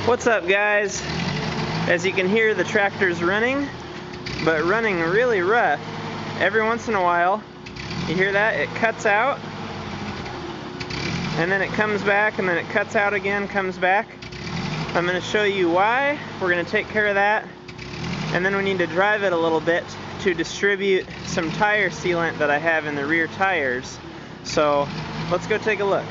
What's up, guys? As you can hear, the tractor's running, but running really rough. Every once in a while, you hear that? It cuts out, and then it comes back, and then it cuts out again, comes back. I'm going to show you why. We're going to take care of that, and then we need to drive it a little bit to distribute some tire sealant that I have in the rear tires. So let's go take a look.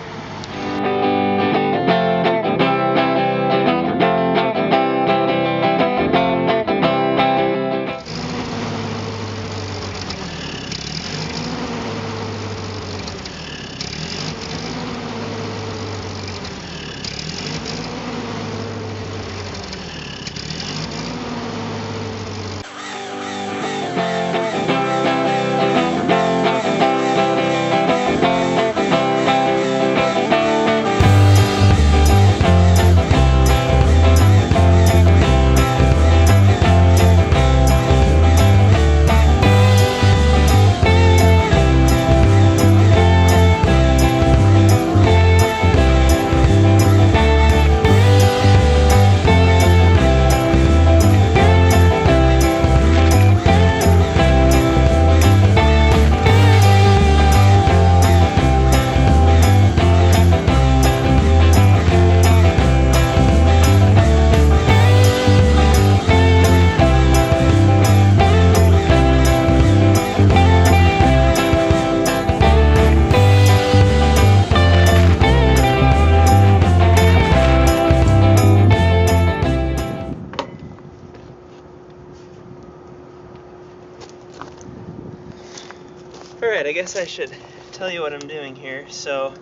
Alright, I guess I should tell you what I'm doing here. So,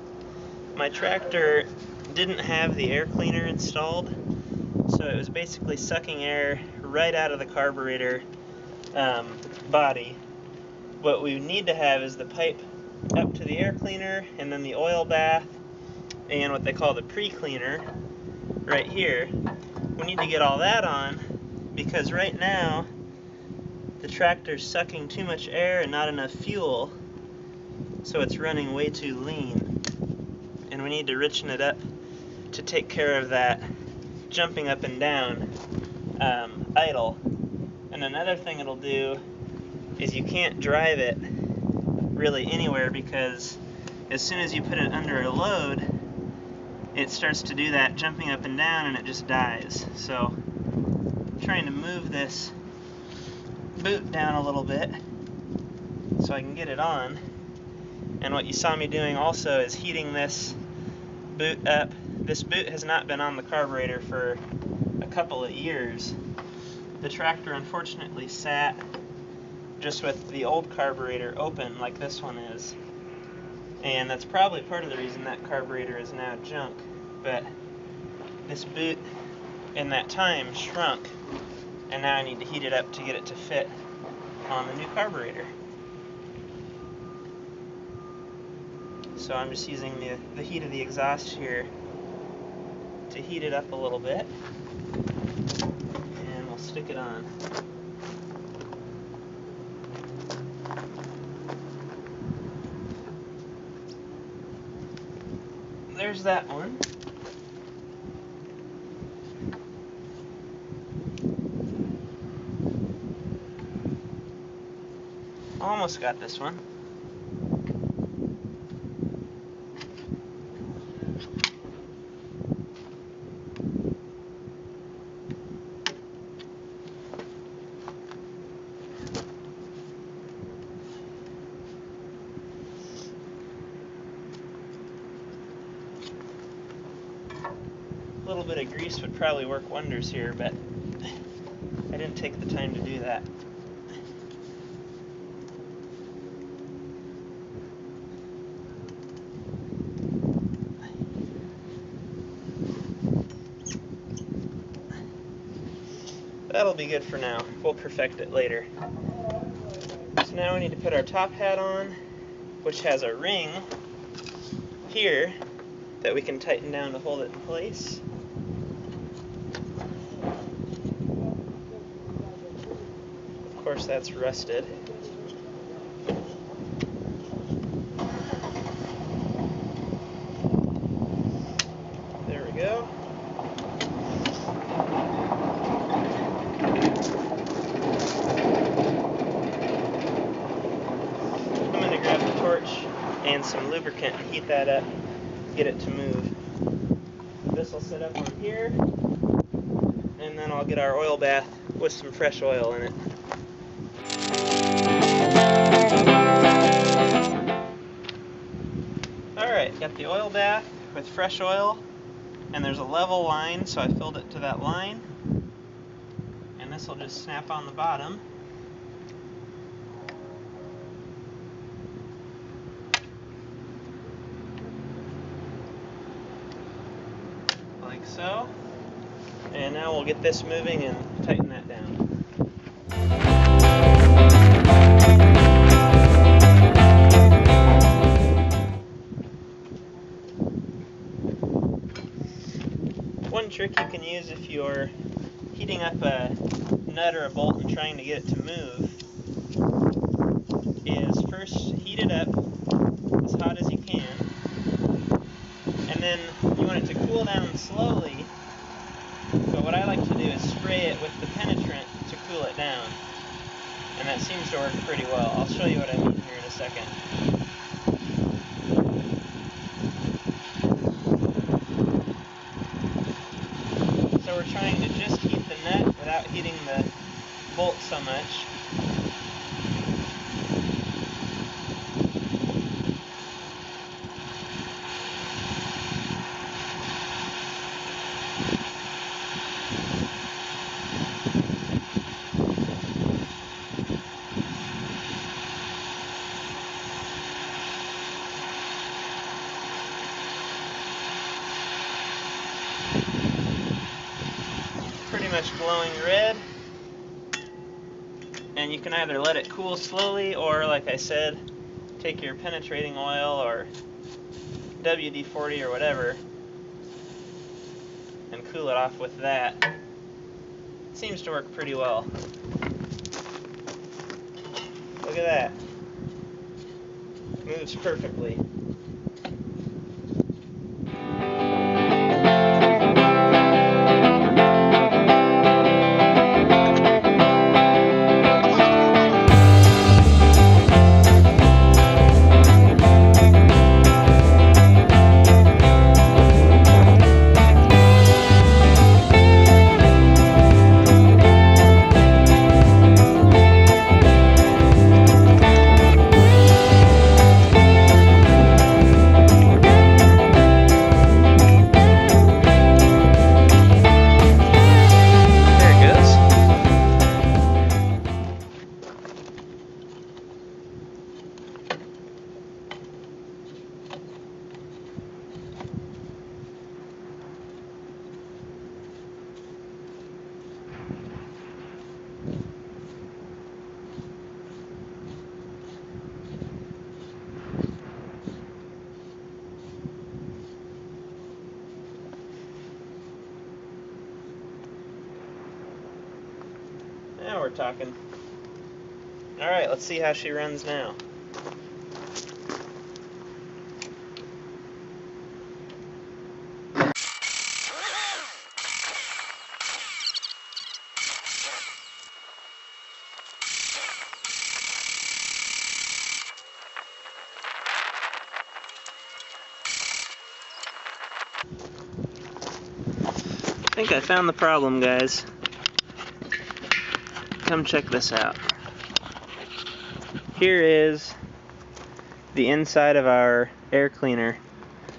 my tractor didn't have the air cleaner installed, so it was basically sucking air right out of the carburetor body. What we need to have is the pipe up to the air cleaner, and then the oil bath, and what they call the pre-cleaner right here. We need to get all that on, because right now the tractor's sucking too much air and not enough fuel, so it's running way too lean, and we need to richen it up to take care of that jumping up and down idle. And another thing it'll do is you can't drive it really anywhere, because as soon as you put it under a load, it starts to do that jumping up and down and it just dies. So I'm trying to move this boot down a little bit so I can get it on. And what you saw me doing also is heating this boot up. This boot has not been on the carburetor for a couple of years. The tractor unfortunately sat just with the old carburetor open like this one is, and that's probably part of the reason that carburetor is now junk. But this boot in that time shrunk, and now I need to heat it up to get it to fit on the new carburetor. So I'm just using the heat of the exhaust here to heat it up a little bit, and we'll stick it on. There's that one. Almost got this one. A little bit of grease would probably work wonders here, but I didn't take the time to do that. That'll be good for now. We'll perfect it later. So now we need to put our top hat on, which has a ring here that we can tighten down to hold it in place. Of course, that's rusted. There we go. some lubricant, heat that up, get it to move. This will sit up on here, and then I'll get our oil bath with some fresh oil in it. Alright, got the oil bath with fresh oil, and there's a level line, so I filled it to that line, and this will just snap on the bottom. Like so. And now we'll get this moving and tighten that down. One trick you can use if you're heating up a nut or a bolt and trying to get it to move is first heat it up as hot as you can, and then you want it to cool down slowly. But what I like to do is spray it with the penetrant to cool it down, and that seems to work pretty well. I'll show you what I mean here in a second. So we're trying to just heat the nut without heating the bolt so much. Pretty much glowing red, and you can either let it cool slowly or, like I said, take your penetrating oil or WD-40 or whatever and cool it off with that. It seems to work pretty well. Look at that. Moves perfectly. Now we're talking. Alright, let's see how she runs now. I think I found the problem, guys. Come check this out. Here is the inside of our air cleaner.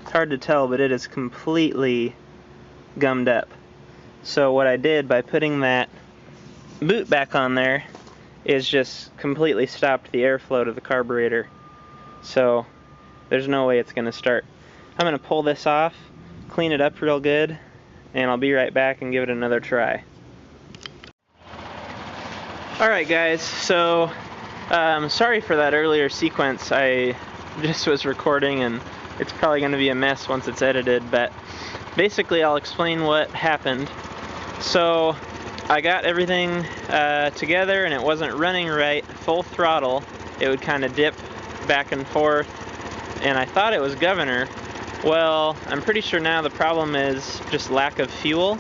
It's hard to tell, but it is completely gummed up. So what I did by putting that boot back on there is just completely stopped the airflow to the carburetor. So there's no way it's going to start. I'm going to pull this off, clean it up real good, and I'll be right back and give it another try. Alright guys, so sorry for that earlier sequence. I just was recording and it's probably going to be a mess once it's edited, but basically I'll explain what happened. So I got everything together and it wasn't running right, full throttle. It would kind of dip back and forth, and I thought it was governor. Well, I'm pretty sure now the problem is just lack of fuel,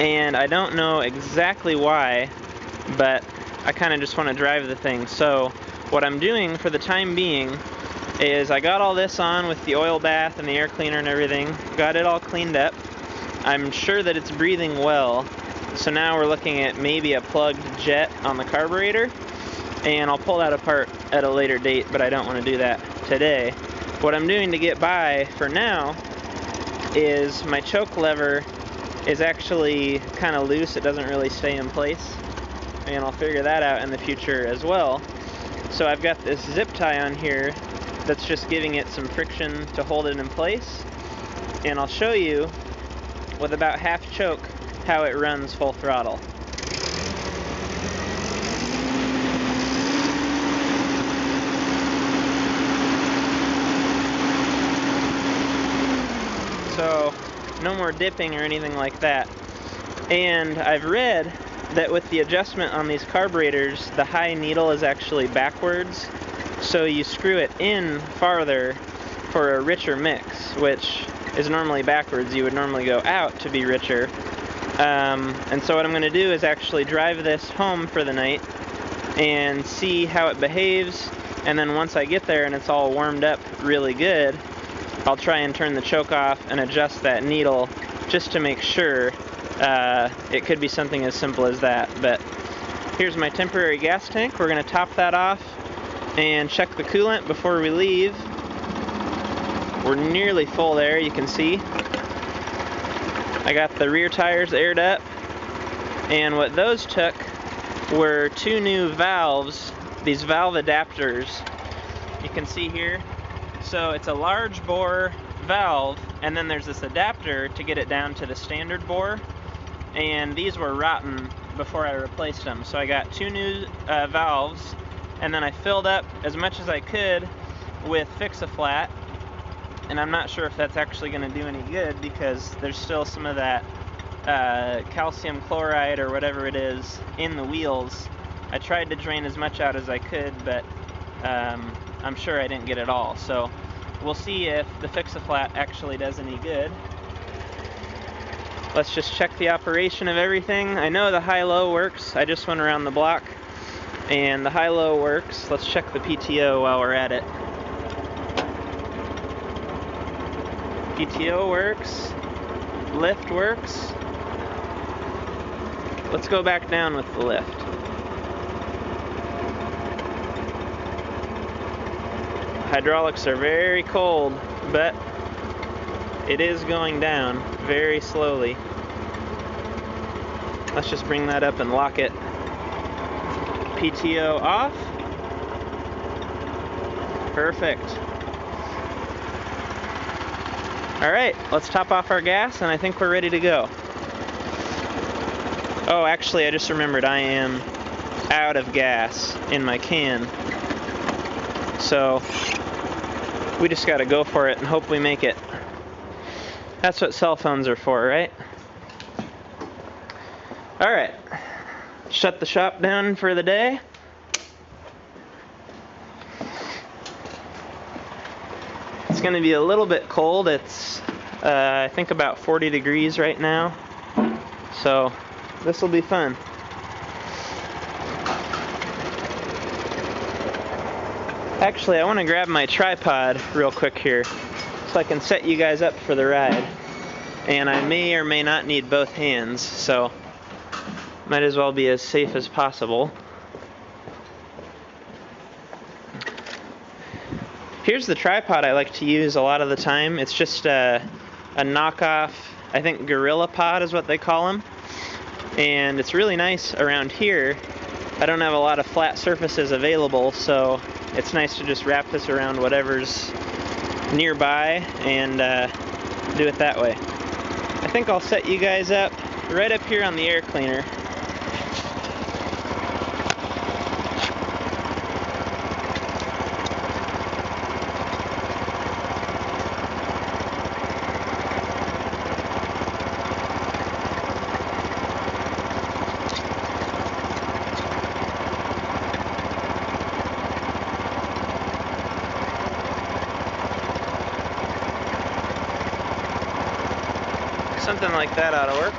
and I don't know exactly why, but I kind of just want to drive the thing. So what I'm doing for the time being is I got all this on with the oil bath and the air cleaner and everything, got it all cleaned up. I'm sure that it's breathing well, so now we're looking at maybe a plugged jet on the carburetor, and I'll pull that apart at a later date, but I don't want to do that today. What I'm doing to get by for now is my choke lever is actually kind of loose. It doesn't really stay in place, and I'll figure that out in the future as well. So I've got this zip tie on here that's just giving it some friction to hold it in place, and I'll show you with about half choke how it runs full throttle. So no more dipping or anything like that. And I've read that with the adjustment on these carburetors, the high needle is actually backwards, so you screw it in farther for a richer mix, which is normally backwards. You would normally go out to be richer. And so what I'm going to do is actually drive this home for the night and see how it behaves, and then once I get there and it's all warmed up really good, I'll try and turn the choke off and adjust that needle just to make sure. It could be something as simple as that, but here's my temporary gas tank. We're going to top that off and check the coolant before we leave. We're nearly full there, you can see. I got the rear tires aired up, and what those took were 2 new valves, these valve adapters. You can see here. So it's a large bore valve, and then there's this adapter to get it down to the standard bore, and these were rotten before I replaced them. So I got 2 new valves, and then I filled up as much as I could with Fix-A-Flat, and I'm not sure if that's actually going to do any good because there's still some of that calcium chloride or whatever it is in the wheels. I tried to drain as much out as I could, but I'm sure I didn't get it all. So we'll see if the Fix-A-Flat actually does any good. Let's just check the operation of everything. I know the high-low works. I just went around the block and the high-low works. Let's check the PTO while we're at it. PTO works. Lift works. Let's go back down with the lift. Hydraulics are very cold, but it is going down very slowly. Let's just bring that up and lock it. PTO off. Perfect. Alright, let's top off our gas, and I think we're ready to go. Oh, actually, I just remembered I am out of gas in my can. So we just gotta go for it and hope we make it. That's what cell phones are for, right? Alright, shut the shop down for the day. It's gonna be a little bit cold. It's I think about 40 degrees right now, so this will be fun. Actually, I want to grab my tripod real quick here so I can set you guys up for the ride. And I may or may not need both hands, so might as well be as safe as possible. Here's the tripod I like to use a lot of the time. It's just a knockoff, I think GorillaPod is what they call them. And it's really nice around here. I don't have a lot of flat surfaces available, so it's nice to just wrap this around whatever's nearby and do it that way. I think I'll set you guys up right up here on the air cleaner. Something like that ought to work.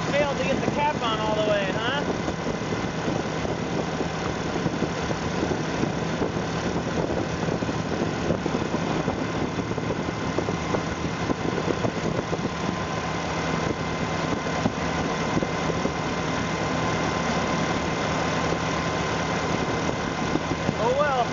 I failed to get the cap on all the way, huh? Oh well.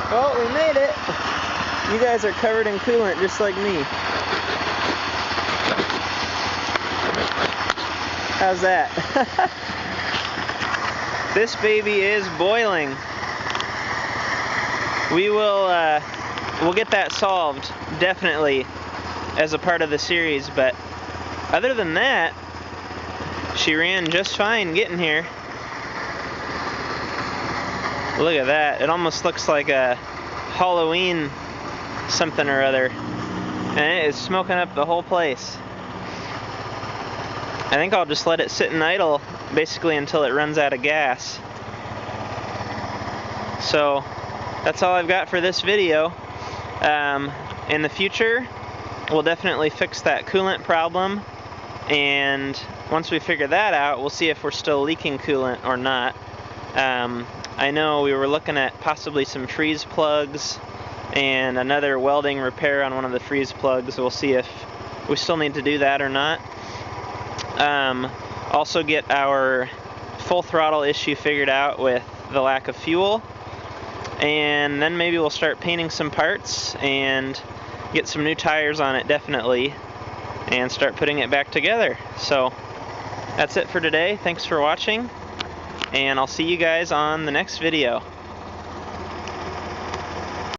Well, we made it. You guys are covered in coolant just like me. How's that? This baby is boiling. We'll get that solved, definitely, as a part of the series, but other than that, she ran just fine getting here. Look at that. It almost looks like a Halloween something or other. And it is smoking up the whole place. I think I'll just let it sit and idle basically until it runs out of gas. So that's all I've got for this video. In the future, we'll definitely fix that coolant problem, and once we figure that out, we'll see if we're still leaking coolant or not. I know we were looking at possibly some freeze plugs and another welding repair on one of the freeze plugs. We'll see if we still need to do that or not. Also get our full throttle issue figured out with the lack of fuel, and then maybe we'll start painting some parts and get some new tires on it definitely, and start putting it back together. So that's it for today. Thanks for watching, and I'll see you guys on the next video.